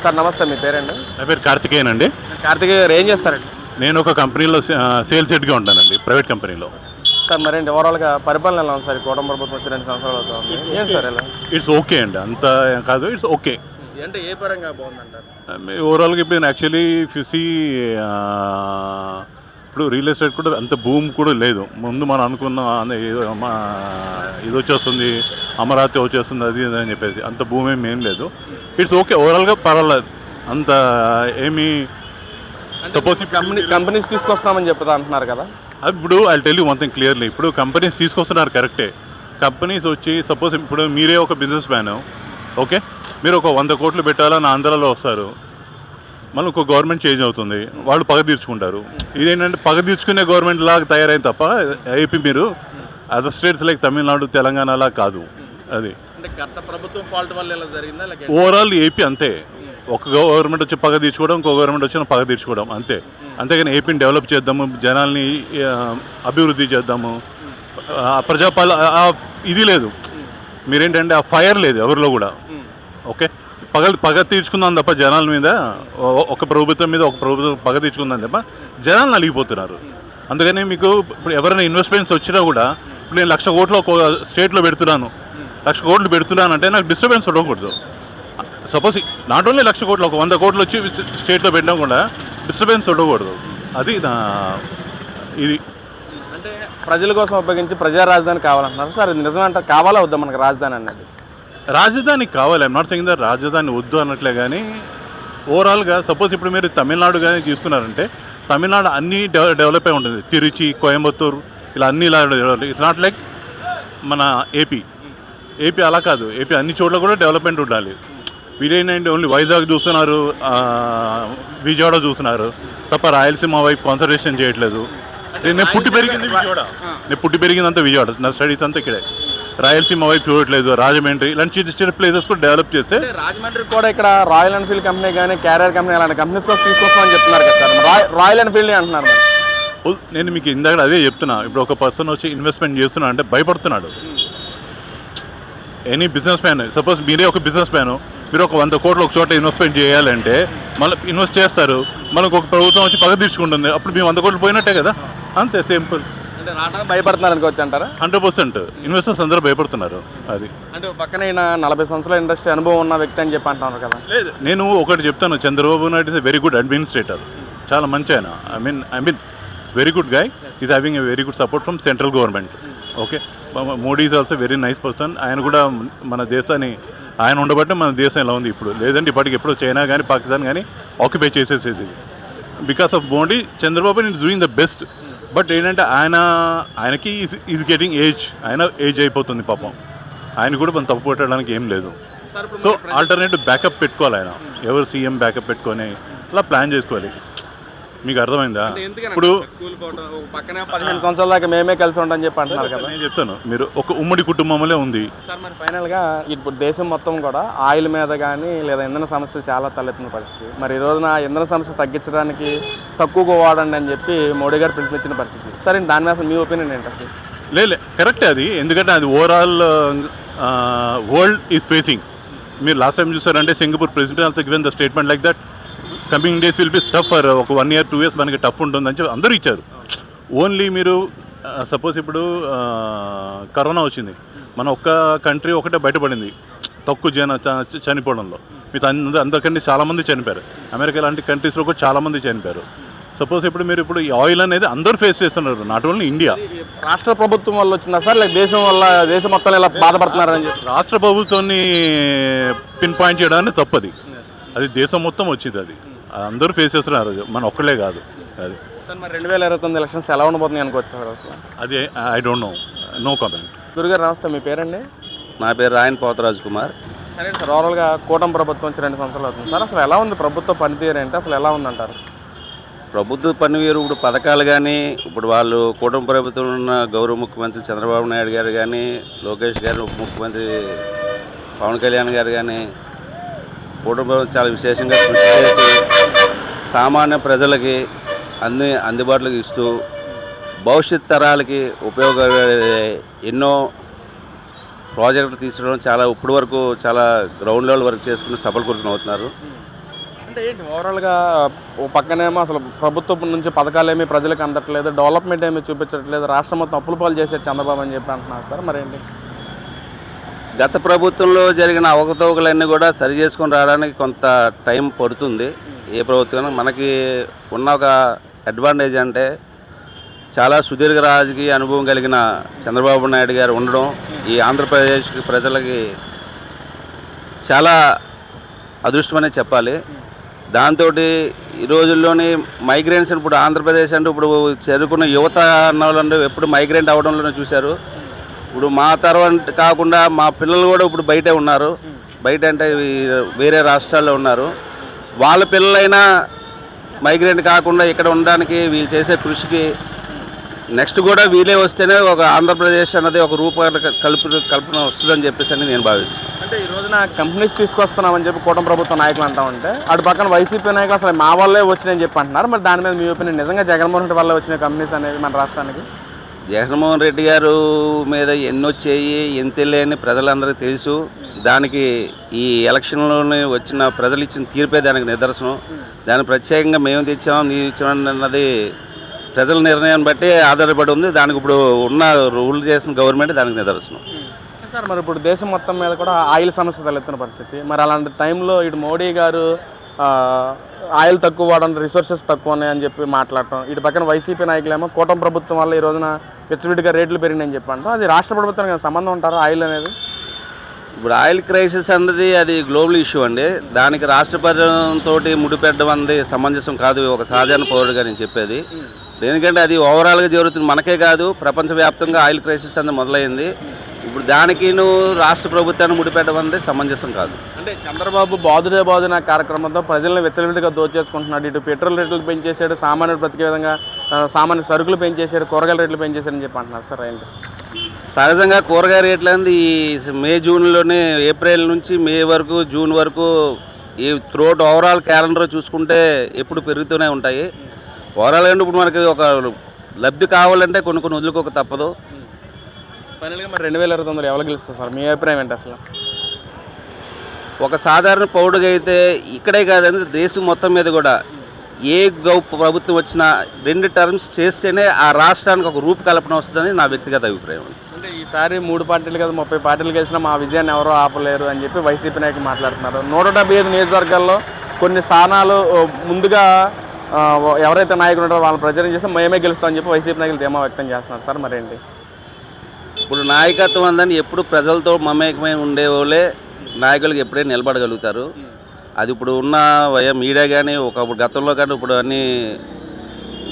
Sir నమస్తే, మీ పేరండి? నా పేరు కార్తికేయన్ అండి. కార్తికేయ గారు ఏం చేస్తారండి? నేను ఒక కంపెనీలో సేల్స్ హెడ్గా ఉంటానండి, ప్రైవేట్ కంపెనీలో. సార్ మరేంటి ఓవరాల్గా పరిపాలన ఎలా ఉంది సార్? కూటమి ప్రభుత్వం వచ్చి 2 సంవత్సరాలు అవుతుంది. ఏం సార్ ఎలా? ఇట్స్ ఓకే అండి, అంత కాదు, ఇట్స్ ఓకే. అంటే ఏ పరంగా బాగుందంటారు? ఓవరాల్గా ఇప్పుడు యాక్చువల్లీ ఫిసి ఇప్పుడు రియల్ ఎస్టేట్ కూడా అంత భూమి కూడా లేదు. ముందు మనం అనుకున్న ఇది వచ్చేస్తుంది, అమరావతి వచ్చేస్తుంది, అది ఇది అని చెప్పేసి అంత భూమి ఏం లేదు. ఇట్స్ ఓకే, ఓవరాల్గా పర్వాలేదు అంత ఏమీ. సపోజ్ కంపెనీస్ తీసుకొస్తామని చెప్తా అంటున్నారు కదా. ఇప్పుడు I tell you one thing clearly, ఇప్పుడు కంపెనీస్ తీసుకొస్తున్నారు కరెక్టే. కంపెనీస్ వచ్చి సపోజ్ ఇప్పుడు మీరే ఒక బిజినెస్ మ్యాన్, ఓకే, మీరు ఒక 100 కోట్లు పెట్టాలని ఆంధ్రాలో వస్తారు, మళ్ళీ ఒక గవర్నమెంట్ చేంజ్ అవుతుంది, వాళ్ళు పగ తీర్చుకుంటారు. ఇదేంటంటే పగ తీర్చుకునే గవర్నమెంట్ లాగా తయారైంది తప్ప ఏపీ మీరు అదర్ స్టేట్స్ లైక్ తమిళనాడు తెలంగాణలా కాదు. అది గత ప్రభుత్వం ఫాల్ట్ వల్ల ఇలా జరిగిందా? ఓవరాల్ ఏపీ అంతే, ఒక గవర్నమెంట్ వచ్చి పగ తీర్చుకోవడం, ఇంకో గవర్నమెంట్ వచ్చిన పగ తీర్చుకోవడం అంతే. అంతేగాని ఏపీని డెవలప్ చేద్దాము, జనాల్ని అభివృద్ధి చేద్దాము, ఇది లేదు. మీరేంటంటే ఆ ఫైర్ లేదు ఎవరిలో కూడా. ఓకే, పగ తీర్చుకుందాం తప్ప జనాల మీద, ఒక ప్రభుత్వం మీద ఒక ప్రభుత్వం పగ తీర్చుకుందాం తప్ప జనాలు నలిగిపోతున్నారు. అందుకని మీకు ఇప్పుడు ఎవరైనా ఇన్వెస్ట్మెంట్స్ వచ్చినా కూడా, ఇప్పుడు నేను 1,00,000 కోట్లు ఒక స్టేట్లో పెడుతున్నాను, 1,00,000 కోట్లు పెడుతున్నాను అంటే నాకు డిస్టర్బెన్స్ ఉండకూడదు. సపోజ్ నాట్ ఓన్లీ 1,00,000 కోట్లు, ఒక 100 కోట్లు వచ్చి స్టేట్లో పెట్టినా కూడా డిస్టర్బెన్స్ ఉండకూడదు. అది ఇది అంటే ప్రజల కోసం ఉపయోగించి ప్రజా రాజధాని కావాలంటున్నారు సార్. ఇది నిజమంటే కావాలా వద్దా మనకు రాజధాని అనేది? రాజధాని కావాలి, ఐఎమ్ నాట్ సెయింగ్ దట్ రాజధాని వద్దు అన్నట్లే. కానీ ఓవరాల్గా సపోజ్ ఇప్పుడు మీరు తమిళనాడు కానీ తీసుకున్నారంటే, తమిళనాడు అన్నీ డెవలప్ అయి ఉంటుంది. తిరుచి, కోయంబత్తూరు ఇలా అన్నీ ఇలా డెవలప్. ఇట్స్ నాట్ లైక్ మన ఏపీ అలా కాదు. ఏపీ అన్ని చోట్ల కూడా డెవలప్మెంట్ ఉండాలి. వీడేంటంటే ఓన్లీ వైజాగ్ చూస్తున్నారు, విజయవాడ చూస్తున్నారు తప్ప రాయలసీమ వైపు కాన్సన్ట్రేషన్ చేయట్లేదు. నేను పుట్టి పెరిగింది విజయవాడ, అంతా విజయవాడ, నా స్టడీస్ అంతా ఇక్కడే. రాయలసీమ వైపు చూడట్లేదు, రాజమండ్రి ఇలాంటి చిన్న చిన్న ప్లేసెస్ కూడా డెవలప్ చేస్తే. రాజమండ్రి కూడా ఇక్కడ రాయల్ ఎన్ఫీల్డ్ కంపెనీ కానీ, క్యారియర్ కంపెనీ అలాంటి కంపెనీస్ కోసం తీసుకొస్తామని చెప్తున్నారు కదా సార్. రాయల్ ఎన్ఫీల్డ్ అంటున్నారు. నేను మీకు ఇందాక అదే చెప్తున్నా. ఇప్పుడు ఒక పర్సన్ వచ్చి ఇన్వెస్ట్మెంట్ చేస్తున్నా అంటే భయపడుతున్నాడు. ఎనీ బిజినెస్ మ్యాన్, సపోజ్ మీరే ఒక బిజినెస్ మ్యాన్, మీరు ఒక 100 కోట్లు ఒక చోట ఇన్వెస్ట్మెంట్ చేయాలంటే మళ్ళీ ఇన్వెస్ట్ చేస్తారు, మనకు ఒక ప్రభుత్వం వచ్చి పగ తీర్చుకుంటుంది, అప్పుడు మేము 100 కోట్లు పోయినట్టే కదా. అంతే సింపుల్. భయపడుతున్నారు అనుకోవచ్చు అంటారా? 100% ఇన్వెస్టర్స్ అందరూ భయపడుతున్నారు. అది అంటే పక్కన 40 సంవత్సరాల ఇండస్ట్రీ అనుభవం ఉన్న వ్యక్తి అని చెప్పి అంటున్నారు కదా. లేదు, నేను ఒకటి చెప్తాను, Chandrababu Naidu is a very good administrator, చాలా మంచి ఆయన. I mean it's very good guy, is having a very good support from central government. Okay, Modi is also very nice person. ఆయన కూడా మన దేశాన్ని, ఆయన ఉండబట్టే మన దేశం ఎలా ఉంది ఇప్పుడు. లేదంటే ఇప్పటికి ఎప్పుడు చైనా కానీ పాకిస్తాన్ కానీ ఆక్యుపై చేసేసేది. Because of Modi, Chandrababu is doing the best. But ఏంటంటే ఆయనకి ఈజ్ గెటింగ్ ఆయన ఏజ్ అయిపోతుంది పాపం. ఆయన కూడా మనం తప్పు పెట్టడానికి ఏం లేదు. సో ఆల్టర్నేటివ్ బ్యాకప్ పెట్టుకోవాలి ఆయన, ఎవరు సీఎం బ్యాకప్ పెట్టుకొని అలా ప్లాన్ చేసుకోవాలి. మీకు అర్థమైందా? ఇప్పుడు పక్కన 15 సంవత్సరాల దాకా మేమే కలిసి ఉంటామని చెప్పి అంటున్నారు కదా. నేను చెప్తాను, మీరు ఒక ఉమ్మడి కుటుంబంలో ఉంది సార్. మరి ఫైనల్గా ఇప్పుడు దేశం మొత్తం కూడా ఆయిల్ మీద కానీ లేదా ఇంధన సమస్యలు చాలా తలెత్తిన పరిస్థితి. మరి ఈ రోజున ఇంధన సమస్య తగ్గించడానికి తక్కువగా వాడండి అని చెప్పి మోడీ గారు పిలుపునిచ్చిన పరిస్థితి. సరే, దాని మీద మీ ఒపీనియన్ ఏంటి అసలు? లేదు, కరెక్టే అది. ఎందుకంటే అది ఓవరాల్ వరల్డ్ ఈజ్ ఫేసింగ్. మీరు లాస్ట్ టైం చూసారంటే Singapore president also given the statement like that coming days will be tough for ఒక 1 year 2 years మనకి టఫ్ ఉంటుందని చెప్పి అందరూ ఇచ్చారు. ఓన్లీ మీరు సపోజ్ ఇప్పుడు కరోనా వచ్చింది, మన ఒక్క కంట్రీ ఒకటే బయటపడింది తక్కువ చనిపోవడంలో. మిగతా అందరికంటే చాలామంది చనిపోయారు. అమెరికా లాంటి కంట్రీస్లో కూడా చాలామంది చనిపోయారు. సపోజ్ ఇప్పుడు ఈ ఆయిల్ అనేది అందరూ ఫేస్ చేస్తున్నారు, నాట్ ఓన్లీ ఇండియా. రాష్ట్ర ప్రభుత్వం వల్ల వచ్చిందా సార్, లేక దేశం వల్ల, దేశం మొత్తం ఇలా బాధపడుతున్నారని చెప్పి? రాష్ట్ర ప్రభుత్వాన్ని పిన్ పాయింట్ చేయడానికి తప్పది, అది దేశం మొత్తం వచ్చింది. అది అందరూ ఫేస్ చేస్తున్నారు, మన ఒక్కళ్ళే కాదు. అది సార్ మరి 2029 ఎలక్షన్స్ ఎలా ఉండబోతున్నాయి అనుకోవచ్చు సార్ అసలు? అది I don't know, no comment. గురుగారు నమస్తే, మీ పేరండి? నా పేరు రాయన్ పోతరాజ్ కుమార్. సరే సార్, ఓవరాల్గా కూటమి ప్రభుత్వం వచ్చి 2 సంవత్సరాలు అవుతుంది సార్. అసలు ఎలా ఉంది ప్రభుత్వ పనితీరు ఏంటి, అసలు ఎలా ఉందంటారు? ప్రభుత్వ పనివీరు ఇప్పుడు పథకాలు కానీ, ఇప్పుడు వాళ్ళు కూటమి ప్రభుత్వం ఉన్న గౌరవ ముఖ్యమంత్రి చంద్రబాబు నాయుడు గారు కానీ, లోకేష్ గారు, ఉప ముఖ్యమంత్రి పవన్ కళ్యాణ్ గారు కానీ కూటమి ప్రభుత్వం చాలా విశేషంగా కృషి చేసి సామాన్య ప్రజలకి అందుబాటులోకి ఇస్తూ భవిష్యత్ తరాలకి ఉపయోగపడే ఎన్నో ప్రాజెక్టులు తీసుకోవడం, చాలా ఇప్పటి వరకు చాలా గ్రౌండ్ లెవెల్ వర్క్ చేసుకుని సఫలీకృతం అవుతున్నారు. అంటే ఏంటి ఓవరాల్గా ఓ పక్కనేమో అసలు ప్రభుత్వం నుంచి పథకాలు ఏమీ ప్రజలకు అందట్లేదు, డెవలప్మెంట్ ఏమీ చూపించట్లేదు, రాష్ట్రం మొత్తం అప్పుల పాలు చేసేది చంద్రబాబు అని చెప్పి అంటున్నారు సార్, మరేంటి? గత ప్రభుత్వంలో జరిగిన అవకతవకలన్నీ కూడా సరి చేసుకొని రావడానికి కొంత టైం పడుతుంది. ఏ ప్రభుత్వం మనకి ఉన్న ఒక అడ్వాంటేజ్ అంటే చాలా సుదీర్ఘ రాజకీయ అనుభవం కలిగిన చంద్రబాబు నాయుడు గారు ఉండడం ఈ ఆంధ్రప్రదేశ్ ప్రజలకి చాలా అదృష్టమనే చెప్పాలి. దాంతో ఈ రోజుల్లోని మైగ్రెంట్స్ ఇప్పుడు ఆంధ్రప్రదేశ్ అంటే ఇప్పుడు చదువుకున్న యువత అన్న వాళ్ళు ఎప్పుడు మైగ్రెంట్ అవ్వడంలోనే చూశారు. ఇప్పుడు మా తర్వాత కాకుండా మా పిల్లలు కూడా ఇప్పుడు బయటే ఉన్నారు. బయట అంటే వేరే రాష్ట్రాల్లో ఉన్నారు. వాళ్ళ పిల్లలైనా మైగ్రెంట్ కాకుండా ఇక్కడ ఉండడానికి వీళ్ళు చేసే కృషికి నెక్స్ట్ కూడా వీళ్ళే వస్తేనే ఒక ఆంధ్రప్రదేశ్ అన్నది ఒక కల్పన వస్తుందని చెప్పేసి నేను భావిస్తాను. అంటే ఈ రోజున కంపెనీస్ తీసుకొస్తున్నామని చెప్పి కూటమి ప్రభుత్వ నాయకులు అంటా ఉంటే అటు పక్కన వైసీపీ నాయకులు అసలు మా వల్లే వచ్చినాయని చెప్పి అంటున్నారు. మరి దాని మీద మీ ఒపీనియన్, నిజంగా జగన్మోహన్ రెడ్డి వల్లే వచ్చిన కంపెనీస్ అనేవి మన రాష్ట్రానికి? జగన్మోహన్ రెడ్డి గారు మీద ఎన్ని వచ్చాయి ఎంత వెళ్ళని ప్రజలందరికీ తెలుసు. దానికి ఈ ఎలక్షన్లోనే వచ్చిన ప్రజలు ఇచ్చిన తీర్పే దానికి నిదర్శనం. దాన్ని ప్రత్యేకంగా మేము తెచ్చామని అన్నది ప్రజల నిర్ణయాన్ని బట్టి ఆధారపడి ఉంది. దానికి ఇప్పుడు ఉన్న రూల్ చేసిన గవర్నమెంట్ దానికి నిదర్శనం. సార్ మరి ఇప్పుడు దేశం మొత్తం మీద కూడా ఆయిల్ సమస్య తలెత్తున్న పరిస్థితి. మరి అలాంటి టైంలో ఇటు మోడీ గారు ఆయిల్ తక్కువ వాడడం, రిసోర్సెస్ తక్కువ ఉన్నాయని చెప్పి మాట్లాడటం, ఇటు పక్కన వైసీపీ నాయకులేమో కూటమి ప్రభుత్వం వల్ల ఈ రోజున విచ్చలవిడిగా రేట్లు పెరిగినాయని చెప్పి అంటాం. అది రాష్ట్ర ప్రభుత్వానికి సంబంధం ఉంటారా ఆయిల్ అనేది? ఇప్పుడు ఆయిల్ క్రైసిస్ అన్నది అది గ్లోబల్ ఇష్యూ అండి. దానికి రాష్ట్ర ప్రజలతో ముడిపెట్టడం అన్నది సమంజసం కాదు ఒక సాధారణ పౌరుడిగా నేను చెప్పేది. ఎందుకంటే అది ఓవరాల్గా జరుగుతుంది, మనకే కాదు ప్రపంచవ్యాప్తంగా ఆయిల్ క్రైసిస్ అన్నది మొదలైంది. ఇప్పుడు దానికి రాష్ట్ర ప్రభుత్వాన్ని ముడిపెట్టడం అనేది సమంజసం కాదు. అంటే చంద్రబాబు బాదుడే బాదున కార్యక్రమంతో ప్రజలను విచ్చలవిడిగా దోచేసుకుంటున్నాడు. ఇటు పెట్రోల్ రేట్లు పెంచేశాడు, సామాన్యుడు బ్రతికే విధంగా సామాన్య సరుకులు పెంచేశాడు, కూరగాయల రేట్లు పెంచేశాడని చెప్పి అంటున్నారు సార్. ఏంటి సహజంగా కూరగాయ రేట్లు అనేది ఈ మే జూన్లోనే ఏప్రిల్ నుంచి మే వరకు జూన్ వరకు ఈ త్రూఅవుట్ ఓవరాల్ క్యాలెండర్ చూసుకుంటే ఎప్పుడు పెరుగుతూనే ఉంటాయి. ఓవరాల్ అంటే ఇప్పుడు మనకి ఒక లబ్ధి కావాలంటే కొన్ని వదులుకోక తప్పదు. ఫైనల్గా మరి 2029 ఎవరు గెలుస్తారు సార్, మీ అభిప్రాయం ఏంటి అసలు? ఒక సాధారణ పౌరుడిగా అయితే ఇక్కడే కాదండి దేశం మొత్తం మీద కూడా ఏ ప్రభుత్వం వచ్చినా 2 టర్మ్స్ చేస్తేనే ఆ రాష్ట్రానికి ఒక రూపకల్పన వస్తుందని నా వ్యక్తిగత అభిప్రాయం. అంటే ఈసారి 3 పార్టీలు కదా 30 పార్టీలు గెలిచినా మా విజయాన్ని ఎవరో ఆపలేరు అని చెప్పి వైసీపీ నాయకులు మాట్లాడుతున్నారు. 175 నియోజకవర్గాల్లో కొన్ని స్థానాలు ముందుగా ఎవరైతే నాయకులు ఉంటారో వాళ్ళని ప్రచారం చేస్తే మేమే గెలుస్తామని చెప్పి వైసీపీ నాయకులు ధీమా వ్యక్తం చేస్తున్నారు సార్. మరేంటి ఇప్పుడు నాయకత్వం అందని ఎప్పుడు ప్రజలతో మమేకమై ఉండేవాళ్ళే నాయకులకు ఎప్పుడైనా నిలబడగలుగుతారు. అది ఇప్పుడు ఉన్న మీడియా కానీ ఒకప్పుడు గతంలో కానీ ఇప్పుడు అన్ని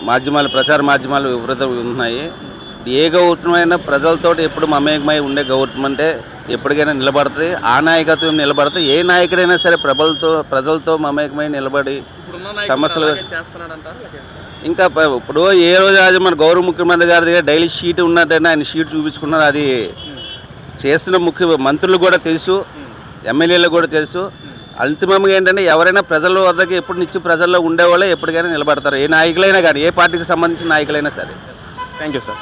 మాధ్యమాలు ప్రచార మాధ్యమాలు విపరీతం ఉన్నాయి. ఏ గవర్నమెంట్ ప్రజలతో ఎప్పుడు మమేకమై ఉండే గవర్నమెంటే ఎప్పటికైనా నిలబడుతుంది. ఆ నాయకత్వం నిలబడితే ఏ నాయకుడైనా సరే ప్రజలతో మమేకమై నిలబడి సమస్యలు ఇంకా ఇప్పుడు ఏ రోజు మన గౌరవ ముఖ్యమంత్రి గారి దగ్గర డైలీ షీట్ ఉన్నట్టయినా ఆయన షీట్ చూపించుకున్నారు. అది చేస్తున్న మంత్రులు కూడా తెలుసు, ఎమ్మెల్యేలకు కూడా తెలుసు. అంతిమంగా ఏంటంటే ఎవరైనా ప్రజల వద్దకి ఎప్పుడు నిత్యం ప్రజల్లో ఉండేవాళ్ళే ఎప్పటికైనా నిలబడతారు. ఏ నాయకులైనా కానీ ఏ పార్టీకి సంబంధించిన నాయకులైనా సరే. Thank you sir.